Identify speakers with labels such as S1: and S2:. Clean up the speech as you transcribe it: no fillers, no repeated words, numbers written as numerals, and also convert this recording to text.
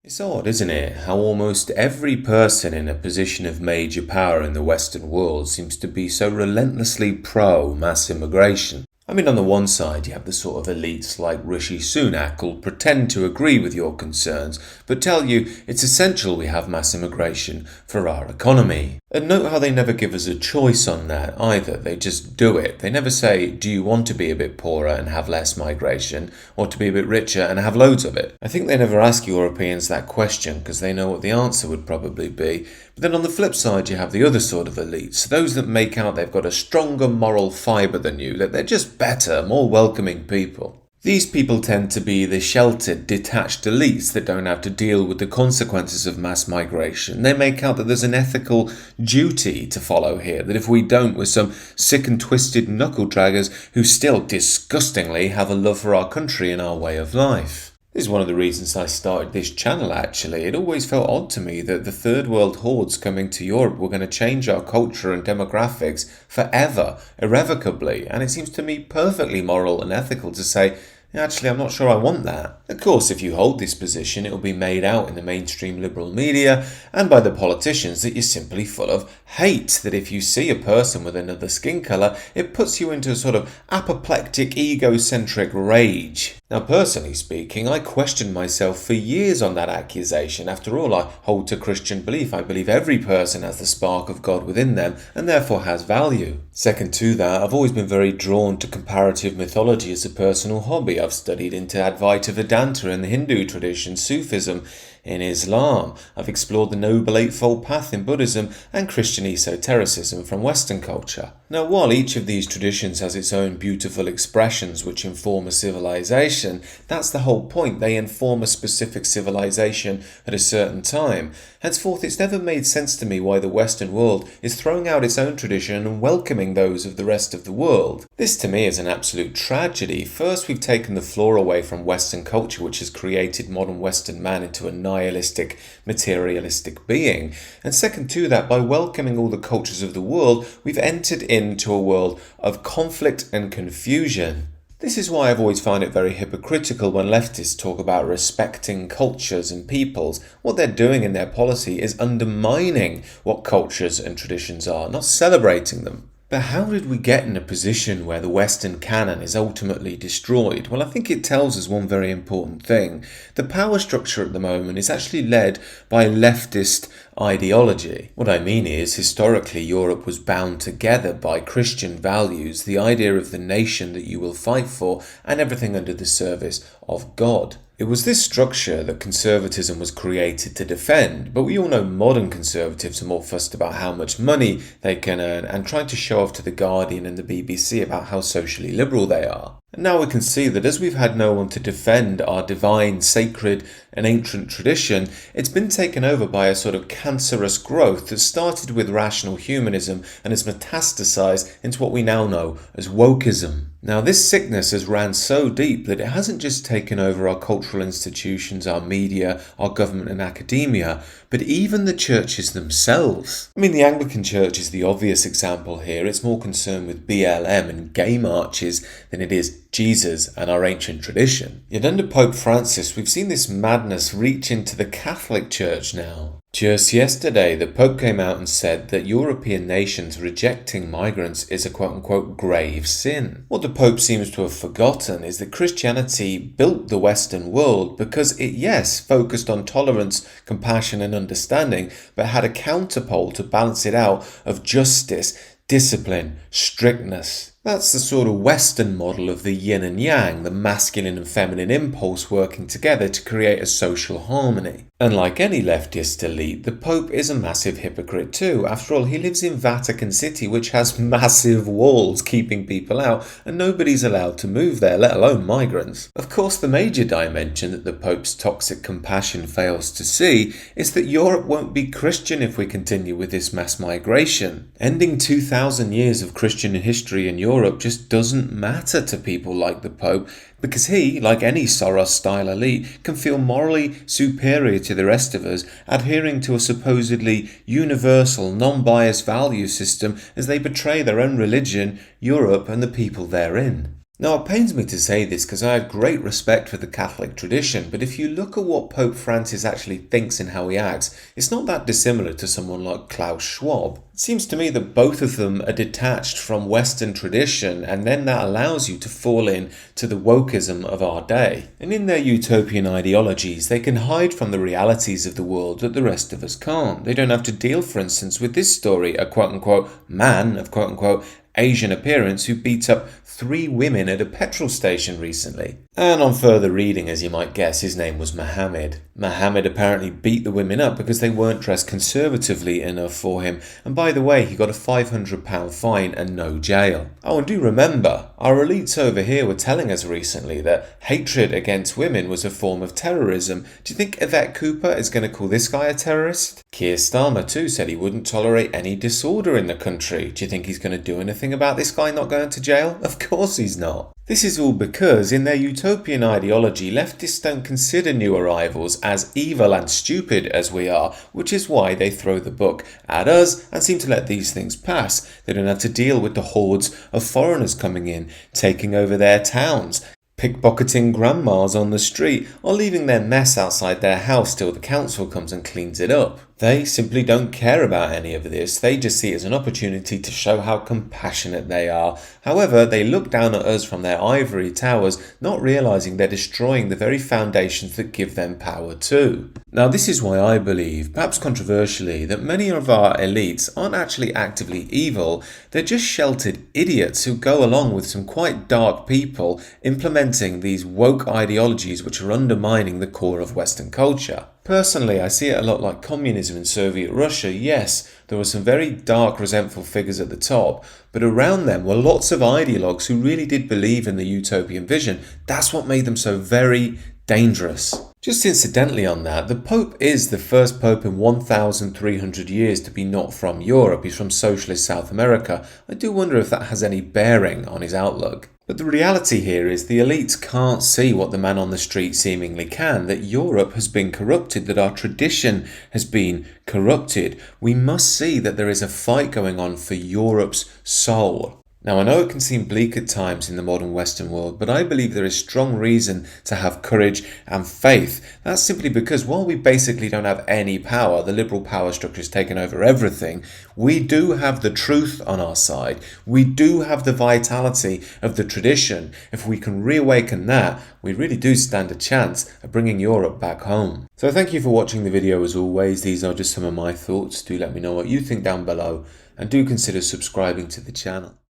S1: It's odd, isn't it, how almost every person in a position of major power in the Western world seems to be so relentlessly pro mass immigration. I mean, on the one side, you have the sort of elites like Rishi Sunak who'll pretend to agree with your concerns, but tell you it's essential we have mass immigration for our economy. And note how they never give us a choice on that either. They just do it. They never say, do you want to be a bit poorer and have less migration, or to be a bit richer and have loads of it? I think they never ask Europeans that question because they know what the answer would probably be. But then on the flip side, you have the other sort of elites, those that make out they've got a stronger moral fibre than you, that they're just better, more welcoming people. These people tend to be the sheltered, detached elites that don't have to deal with the consequences of mass migration. They make out that there's an ethical duty to follow here, that if we don't, we're some sick and twisted knuckle-draggers who still disgustingly have a love for our country and our way of life. This is one of the reasons I started this channel, actually. It always felt odd to me that the third world hordes coming to Europe were going to change our culture and demographics forever, irrevocably, and it seems to me perfectly moral and ethical to say, actually, I'm not sure I want that. Of course, if you hold this position, it will be made out in the mainstream liberal media and by the politicians that you're simply full of hate, that if you see a person with another skin colour, it puts you into a sort of apoplectic, egocentric rage. Now, personally speaking, I questioned myself for years on that accusation. After all, I hold to Christian belief. I believe every person has the spark of God within them and therefore has value. Second to that, I've always been very drawn to comparative mythology as a personal hobby. I've studied into Advaita Vedanta in the Hindu tradition, Sufism in Islam. I've explored the Noble Eightfold Path in Buddhism and Christian esotericism from Western culture. Now, while each of these traditions has its own beautiful expressions which inform a civilization, that's the whole point. They inform a specific civilization at a certain time. Henceforth, it's never made sense to me why the Western world is throwing out its own tradition and welcoming those of the rest of the world. This to me is an absolute tragedy. First, we've taken the floor away from Western culture, which has created modern Western man into a nihilistic, materialistic being. And second to that, by welcoming all the cultures of the world, we've entered into a world of conflict and confusion. This is why I've always found it very hypocritical when leftists talk about respecting cultures and peoples. What they're doing in their policy is undermining what cultures and traditions are, not celebrating them. But how did we get in a position where the Western canon is ultimately destroyed? Well, I think it tells us one very important thing. The power structure at the moment is actually led by leftist ideology. What I mean is, historically, Europe was bound together by Christian values, the idea of the nation that you will fight for, and everything under the service of God. It was this structure that conservatism was created to defend, but we all know modern conservatives are more fussed about how much money they can earn and trying to show off to The Guardian and the BBC about how socially liberal they are. And now we can see that as we've had no one to defend our divine, sacred and ancient tradition, it's been taken over by a sort of cancerous growth that started with rational humanism and has metastasized into what we now know as wokeism. Now, this sickness has ran so deep that it hasn't just taken over our cultural institutions, our media, our government and academia, but even the churches themselves. I mean, the Anglican Church is the obvious example here. It's more concerned with BLM and gay marches than it is Jesus and our ancient tradition. Yet under Pope Francis, we've seen this madness reach into the Catholic Church now. Just yesterday, the Pope came out and said that European nations rejecting migrants is a quote-unquote grave sin. What the Pope seems to have forgotten is that Christianity built the Western world because it, yes, focused on tolerance, compassion and understanding, but had a counterpole to balance it out of justice, discipline, strictness. That's the sort of Western model of the yin and yang, the masculine and feminine impulse working together to create a social harmony. Unlike any leftist elite, the Pope is a massive hypocrite too. After all, he lives in Vatican City, which has massive walls keeping people out, and nobody's allowed to move there, let alone migrants. Of course, the major dimension that the Pope's toxic compassion fails to see is that Europe won't be Christian if we continue with this mass migration. Ending 2,000 years of Christian history in Europe just doesn't matter to people like the Pope, because he, like any Soros-style elite, can feel morally superior to the rest of us, adhering to a supposedly universal, non-biased value system as they betray their own religion, Europe and the people therein. Now, it pains me to say this because I have great respect for the Catholic tradition, but if you look at what Pope Francis actually thinks and how he acts, it's not that dissimilar to someone like Klaus Schwab. It seems to me that both of them are detached from Western tradition, and then that allows you to fall in to the wokeism of our day. And in their utopian ideologies, they can hide from the realities of the world that the rest of us can't. They don't have to deal, for instance, with this story, a quote-unquote man of quote-unquote Asian appearance who beat up 3 women at a petrol station recently. And on further reading, as you might guess, his name was Mohammed. Mohammed apparently beat the women up because they weren't dressed conservatively enough for him. And by the way, he got a £500 fine and no jail. Oh, and do remember, our elites over here were telling us recently that hatred against women was a form of terrorism. Do you think Yvette Cooper is going to call this guy a terrorist? Keir Starmer too said he wouldn't tolerate any disorder in the country. Do you think he's going to do anything about this guy not going to jail? Of course he's not. This is all because in their utopian ideology, leftists don't consider new arrivals as evil and stupid as we are, which is why they throw the book at us and seem to let these things pass. They don't have to deal with the hordes of foreigners coming in, taking over their towns, pickpocketing grandmas on the street, or leaving their mess outside their house till the council comes and cleans it up. They simply don't care about any of this. They just see it as an opportunity to show how compassionate they are. However, they look down at us from their ivory towers, not realizing they're destroying the very foundations that give them power too. Now, this is why I believe, perhaps controversially, that many of our elites aren't actually actively evil. They're just sheltered idiots who go along with some quite dark people implementing these woke ideologies which are undermining the core of Western culture. Personally, I see it a lot like communism in Soviet Russia. Yes, there were some very dark, resentful figures at the top, but around them were lots of ideologues who really did believe in the utopian vision. That's what made them so very dangerous. Just incidentally on that, the Pope is the first Pope in 1,300 years to be not from Europe. He's from socialist South America. I do wonder if that has any bearing on his outlook. But the reality here is the elites can't see what the man on the street seemingly can, that Europe has been corrupted, that our tradition has been corrupted. We must see that there is a fight going on for Europe's soul. Now, I know it can seem bleak at times in the modern Western world, but I believe there is strong reason to have courage and faith. That's simply because while we basically don't have any power, the liberal power structure has taken over everything, we do have the truth on our side. We do have the vitality of the tradition. If we can reawaken that, we really do stand a chance of bringing Europe back home. So thank you for watching the video as always. These are just some of my thoughts. Do let me know what you think down below, and do consider subscribing to the channel.